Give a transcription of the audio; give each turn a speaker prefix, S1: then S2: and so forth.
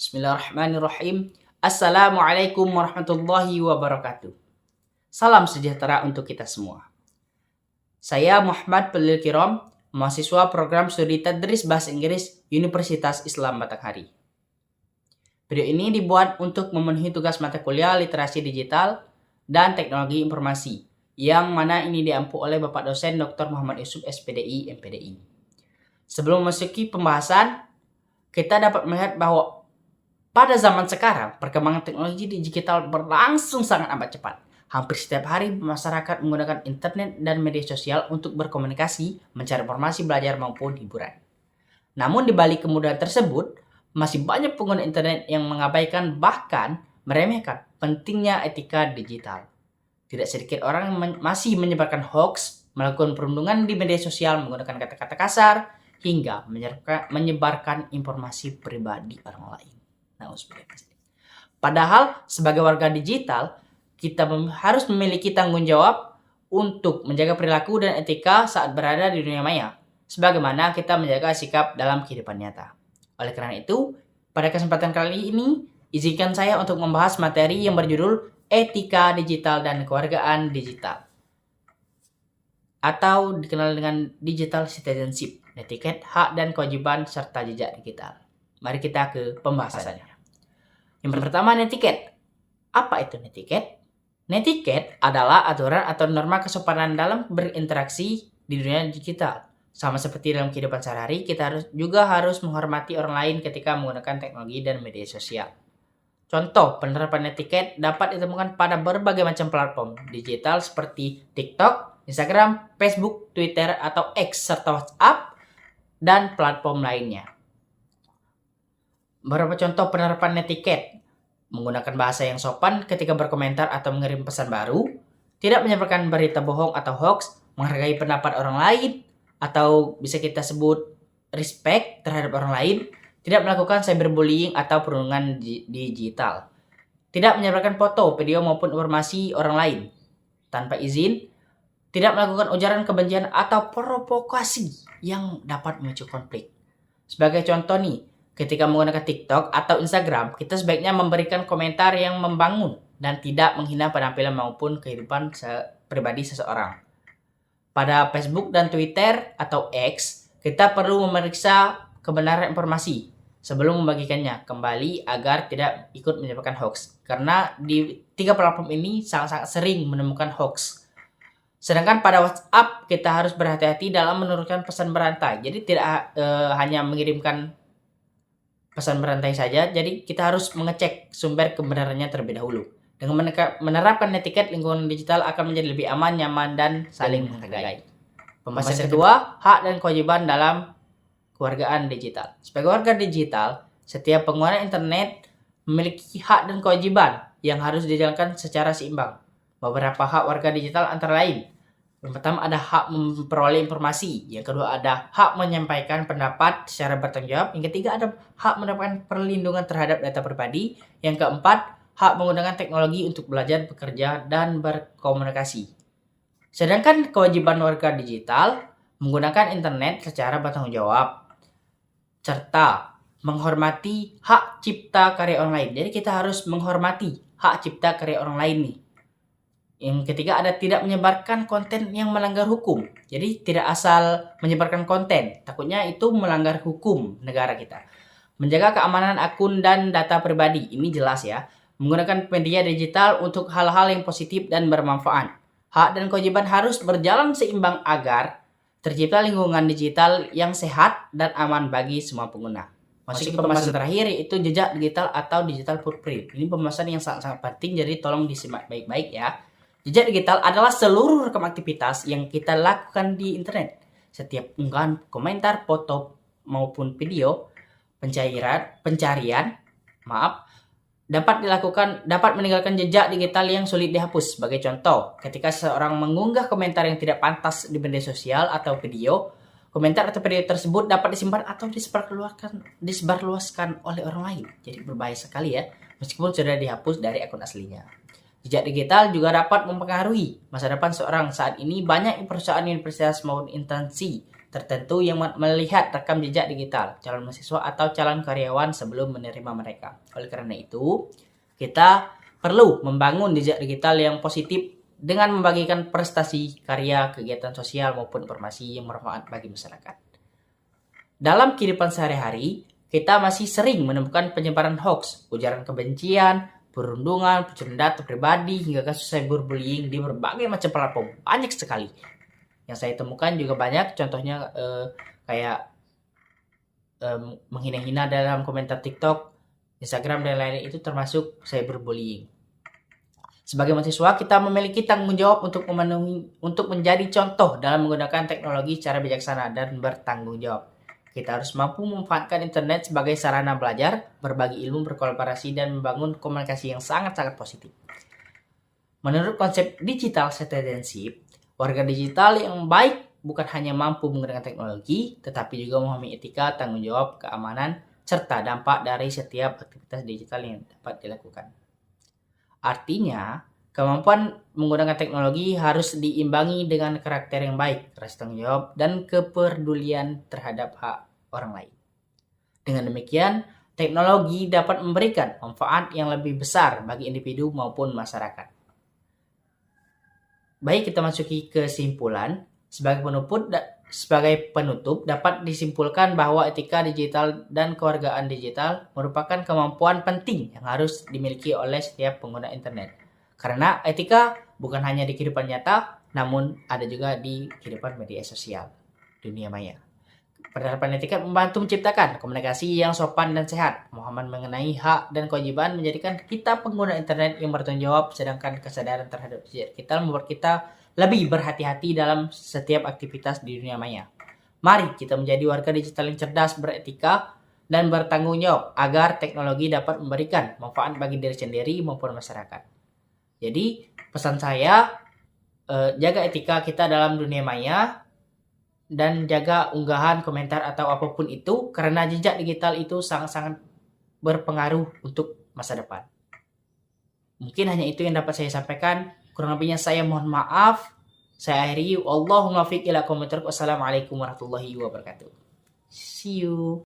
S1: Bismillahirrahmanirrahim. Assalamualaikum warahmatullahi wabarakatuh. Salam sejahtera untuk kita semua. Saya Muhammad Pelil Kirom, mahasiswa program studi Tadris Bahasa Inggris Universitas Islam Batanghari. Video ini dibuat untuk memenuhi tugas mata kuliah literasi digital dan teknologi informasi, yang mana ini diampu oleh Bapak dosen Dr. Muhammad Yusuf SPDI MPDI. Sebelum memasuki pembahasan, kita dapat melihat bahwa pada zaman sekarang, perkembangan teknologi digital berlangsung sangat amat cepat. Hampir setiap hari masyarakat menggunakan internet dan media sosial untuk berkomunikasi, mencari informasi, belajar maupun hiburan. Namun di balik kemudahan tersebut, masih banyak pengguna internet yang mengabaikan bahkan meremehkan pentingnya etika digital. Tidak sedikit orang masih menyebarkan hoax, melakukan perundungan di media sosial menggunakan kata-kata kasar, hingga menyebarkan informasi pribadi orang lain. Padahal sebagai warga digital, kita harus memiliki tanggung jawab untuk menjaga perilaku dan etika saat berada di dunia maya, sebagaimana kita menjaga sikap dalam kehidupan nyata. Oleh karena itu, pada kesempatan kali ini, izinkan saya untuk membahas materi yang berjudul Etika Digital dan Kewargaan Digital, atau dikenal dengan Digital Citizenship, netiquette, hak dan kewajiban serta jejak digital. Mari kita ke pembahasannya. Yang pertama, netiquette. Apa itu netiquette? Netiquette adalah aturan atau norma kesopanan dalam berinteraksi di dunia digital. Sama seperti dalam kehidupan sehari-hari, kita juga harus menghormati orang lain ketika menggunakan teknologi dan media sosial. Contoh penerapan netiquette dapat ditemukan pada berbagai macam platform digital seperti TikTok, Instagram, Facebook, Twitter, atau X, serta WhatsApp, dan platform lainnya. Beberapa contoh penerapan netiquette: menggunakan bahasa yang sopan ketika berkomentar atau mengirim pesan baru, tidak menyebarkan berita bohong atau hoax, menghargai pendapat orang lain, atau bisa kita sebut respect terhadap orang lain, tidak melakukan cyberbullying atau perundungan digital, tidak menyebarkan foto, video maupun informasi orang lain tanpa izin, tidak melakukan ujaran kebencian atau provokasi yang dapat memicu konflik. Sebagai contoh nih, ketika menggunakan TikTok atau Instagram, kita sebaiknya memberikan komentar yang membangun dan tidak menghina penampilan maupun kehidupan pribadi seseorang. Pada Facebook dan Twitter atau X, kita perlu memeriksa kebenaran informasi sebelum membagikannya kembali agar tidak ikut menyebarkan hoax. Karena di 3 platform ini sangat-sangat sering menemukan hoax. Sedangkan pada WhatsApp, kita harus berhati-hati dalam menurunkan pesan berantai. Jadi tidak hanya mengirimkan pesan berantai saja, jadi kita harus mengecek sumber kebenarannya terlebih dahulu. Dengan menerapkan netiquette, lingkungan digital akan menjadi lebih aman, nyaman, dan saling menghargai. Pembahasan kedua, hak dan kewajiban dalam kewargaan digital. Sebagai warga digital, setiap pengguna internet memiliki hak dan kewajiban yang harus dijalankan secara seimbang. Beberapa hak warga digital antara lain: yang pertama ada hak memperoleh informasi, yang kedua ada hak menyampaikan pendapat secara bertanggung jawab, yang ketiga ada hak mendapatkan perlindungan terhadap data pribadi, yang keempat hak menggunakan teknologi untuk belajar, bekerja, dan berkomunikasi. Sedangkan kewajiban warga digital menggunakan internet secara bertanggung jawab, serta menghormati hak cipta karya orang lain. Jadi kita harus menghormati hak cipta karya orang lain nih. Yang ketiga ada tidak menyebarkan konten yang melanggar hukum. Jadi tidak asal menyebarkan konten, takutnya itu melanggar hukum negara kita. Menjaga keamanan akun dan data pribadi, ini jelas ya. Menggunakan media digital untuk hal-hal yang positif dan bermanfaat. Hak dan kewajiban harus berjalan seimbang agar tercipta lingkungan digital yang sehat dan aman bagi semua pengguna. Masuk ke pembahasan terakhir, yaitu jejak digital atau digital footprint. Ini pembahasan yang sangat-sangat penting, jadi tolong disimak baik-baik ya. Jejak digital adalah seluruh rekam aktivitas yang kita lakukan di internet. Setiap unggahan, komentar, foto maupun video, pencarian, dapat meninggalkan jejak digital yang sulit dihapus. Sebagai contoh, ketika seseorang mengunggah komentar yang tidak pantas di media sosial atau video, komentar atau video tersebut dapat disimpan atau disebarluaskan oleh orang lain. Jadi berbahaya sekali ya, meskipun sudah dihapus dari akun aslinya. Jejak digital juga dapat mempengaruhi masa depan seorang. Saat ini banyak perusahaan, universitas maupun instansi tertentu yang melihat rekam jejak digital calon mahasiswa atau calon karyawan sebelum menerima mereka. Oleh karena itu, kita perlu membangun jejak digital yang positif dengan membagikan prestasi, karya, kegiatan sosial maupun informasi yang bermanfaat bagi masyarakat. Dalam kehidupan sehari-hari, kita masih sering menemukan penyebaran hoax, ujaran kebencian, perundungan, pencurian data pribadi, hingga kasus cyberbullying di berbagai macam platform. Banyak sekali. Yang saya temukan juga banyak, contohnya kayak menghina-hina dalam komentar TikTok, Instagram, dan lain-lain itu termasuk cyberbullying. Sebagai mahasiswa, kita memiliki tanggung jawab untuk menjadi contoh dalam menggunakan teknologi secara bijaksana dan bertanggung jawab. Kita harus mampu memanfaatkan internet sebagai sarana belajar, berbagi ilmu, berkolaborasi, dan membangun komunikasi yang sangat-sangat positif. Menurut konsep digital citizenship, warga digital yang baik bukan hanya mampu menggunakan teknologi, tetapi juga memahami etika, tanggung jawab, keamanan, serta dampak dari setiap aktivitas digital yang dapat dilakukan. Artinya, kemampuan menggunakan teknologi harus diimbangi dengan karakter yang baik, rasa tanggung jawab, dan kepedulian terhadap hak orang lain. Dengan demikian, teknologi dapat memberikan manfaat yang lebih besar bagi individu maupun masyarakat. Baik, kita masuki kesimpulan. Sebagai penutup, dapat disimpulkan bahwa etika digital dan kewargaan digital merupakan kemampuan penting yang harus dimiliki oleh setiap pengguna internet. Karena etika bukan hanya di kehidupan nyata, namun ada juga di kehidupan media sosial, dunia maya. Penerapan etika membantu menciptakan komunikasi yang sopan dan sehat. Pemahaman mengenai hak dan kewajiban menjadikan kita pengguna internet yang bertanggung jawab, sedangkan kesadaran terhadap digital membuat kita lebih berhati-hati dalam setiap aktivitas di dunia maya. Mari kita menjadi warga digital yang cerdas, beretika, dan bertanggung jawab agar teknologi dapat memberikan manfaat bagi diri sendiri maupun masyarakat. Jadi pesan saya, jaga etika kita dalam dunia maya dan jaga unggahan, komentar, atau apapun itu, karena jejak digital itu sangat-sangat berpengaruh untuk masa depan. Mungkin hanya itu yang dapat saya sampaikan. Kurang lebihnya saya mohon maaf. Saya akhiri. Wallahumma fiq ila qomit. Wassalamualaikum warahmatullahi wabarakatuh. See you.